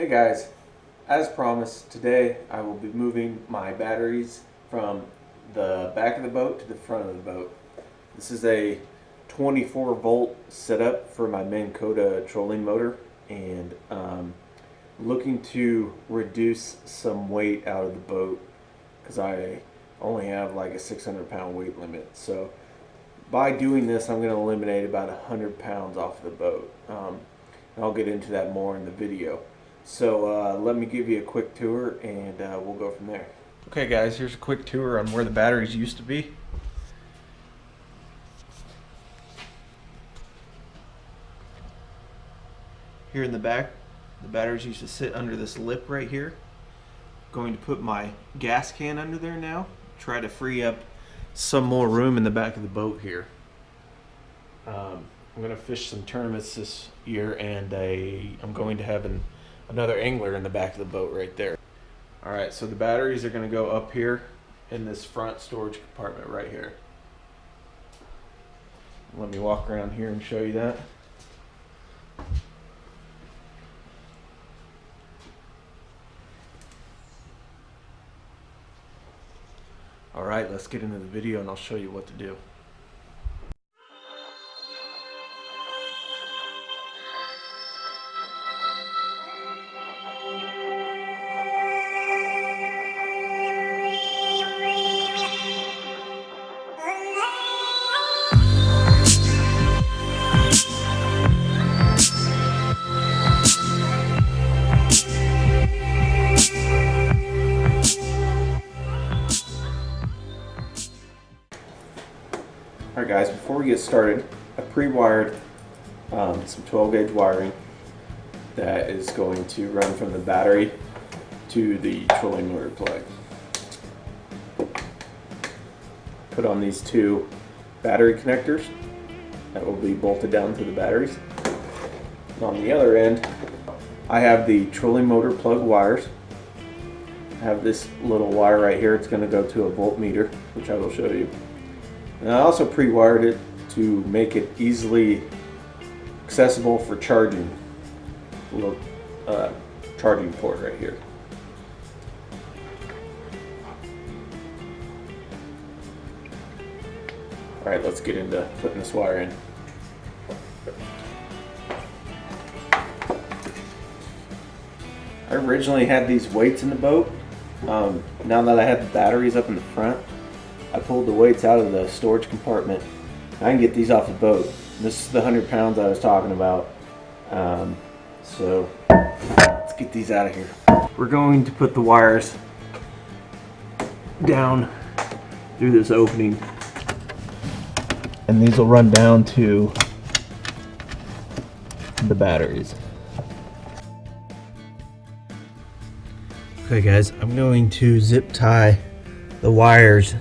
Hey guys, as promised, today I will be moving my batteries from the back of the boat to the front of the boat. This is a 24 volt setup for my Minn Kota trolling motor, and looking to reduce some weight out of the boat because I only have like a 600-pound weight limit. So by doing this, I'm going to eliminate about 100 pounds off of the boat. And I'll get into that more in the video. So let me give you a quick tour and we'll go from there. Okay guys, here's a quick tour on where the batteries used to be. Here in the back, the batteries used to sit under this lip right here. Going to put my gas can under there now. Try to free up some more room in the back of the boat here. I'm going to fish some tournaments this year, and I'm going to have another angler in the back of the boat right there. Alright, so the batteries are going to go up here in this front storage compartment right here. Let me walk around here and show you that. Alright, let's get into the video and I'll show you what to do. Alright guys, before we get started, I pre-wired some 12 gauge wiring that is going to run from the battery to the trolling motor plug. Put on these two battery connectors that will be bolted down to the batteries. And on the other end, I have the trolling motor plug wires. I have this little wire right here. It's going to go to a voltmeter, which I will show you. And I also pre-wired it to make it easily accessible for charging. A little charging port right here. Alright, let's get into putting this wire in. I originally had these weights in the boat. Now that I have the batteries up in the front, I pulled the weights out of the storage compartment. I can get these off the boat. This is the 100 pounds I was talking about. So let's get these out of here. We're going to put the wires down through this opening, and these will run down to the batteries. Okay guys, I'm going to zip tie the wires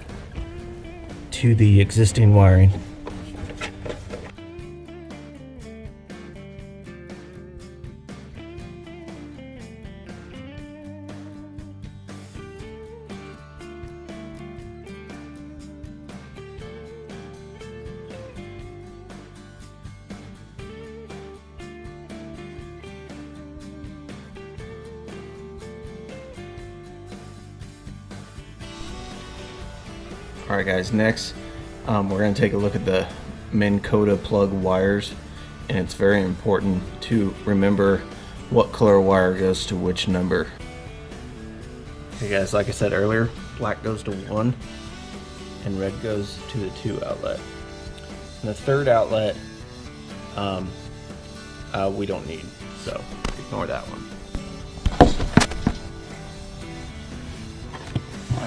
to the existing wiring. Alright guys, next we're going to take a look at the Minn Kota plug wires, and it's very important to remember what color wire goes to which number. Okay guys, like I said earlier, black goes to 1 and red goes to the 2 outlet. And the third outlet we don't need, so ignore that one.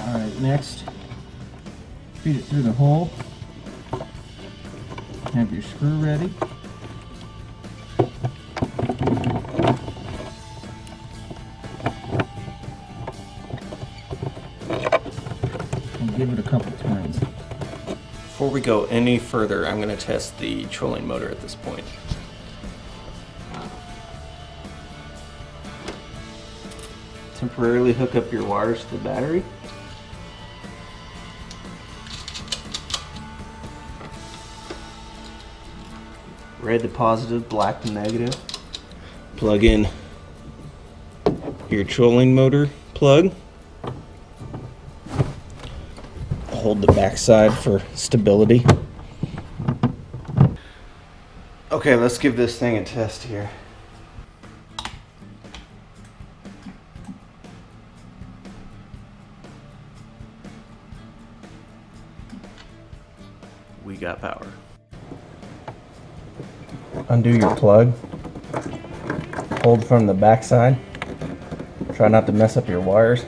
Alright, next, feed it through the hole. Have your screw ready. And give it a couple turns. Before we go any further, I'm going to test the trolling motor at this point. Temporarily hook up your wires to the battery. Red the positive, black the negative. Plug in your trolling motor plug. Hold the backside for stability. Okay, let's give this thing a test here. We got power. Undo your plug. Hold from the backside. Try not to mess up your wires.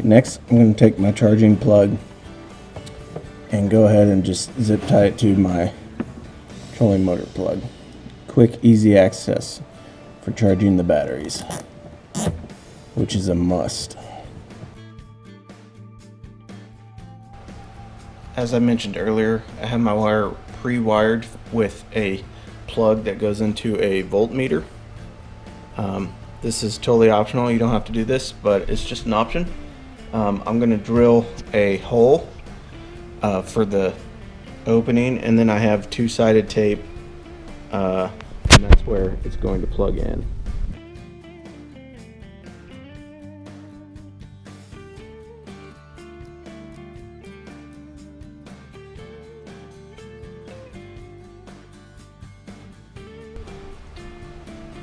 Next, I'm going to take my charging plug and go ahead and just zip tie it to my trolling motor plug. Quick, easy access for charging the batteries, which is a must. As I mentioned earlier, I have my wire pre-wired with a plug that goes into a voltmeter. This is totally optional. You don't have to do this, but it's just an option. I'm going to drill a hole for the opening, and then I have two-sided tape, and that's where it's going to plug in.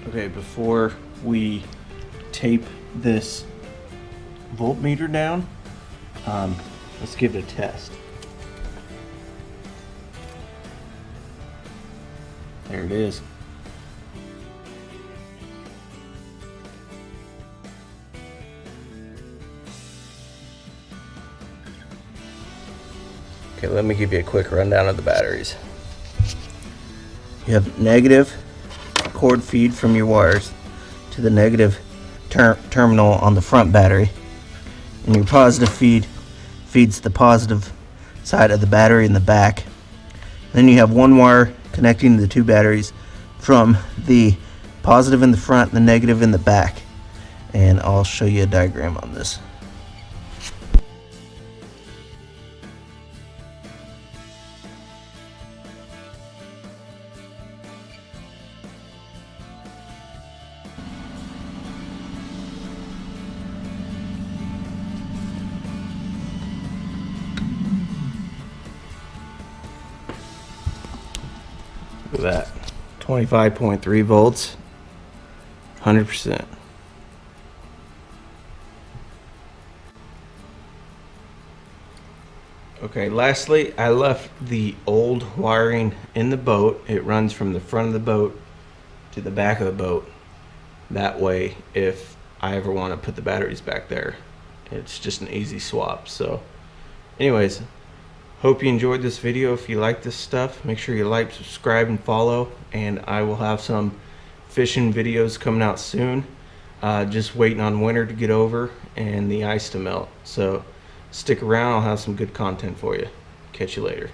Okay, before we tape this voltmeter down, let's give it a test. There it is. Okay, let me give you a quick rundown of the batteries. You have negative cord feed from your wires to the negative terminal on the front battery, and your positive feed feeds the positive side of the battery in the back. Then you have one wire connecting the two batteries from the positive in the front and the negative in the back, and I'll show you a diagram on this. Look at that, 25.3 volts, 100%. Okay, lastly, I left the old wiring in the boat. It runs from the front of the boat to the back of the boat. That way, if I ever want to put the batteries back there, it's just an easy swap. So anyways, hope you enjoyed this video. If you like this stuff, make sure you like, subscribe, and follow. And I will have some fishing videos coming out soon. Just waiting on winter to get over and the ice to melt. So stick around, I'll have some good content for you. Catch you later.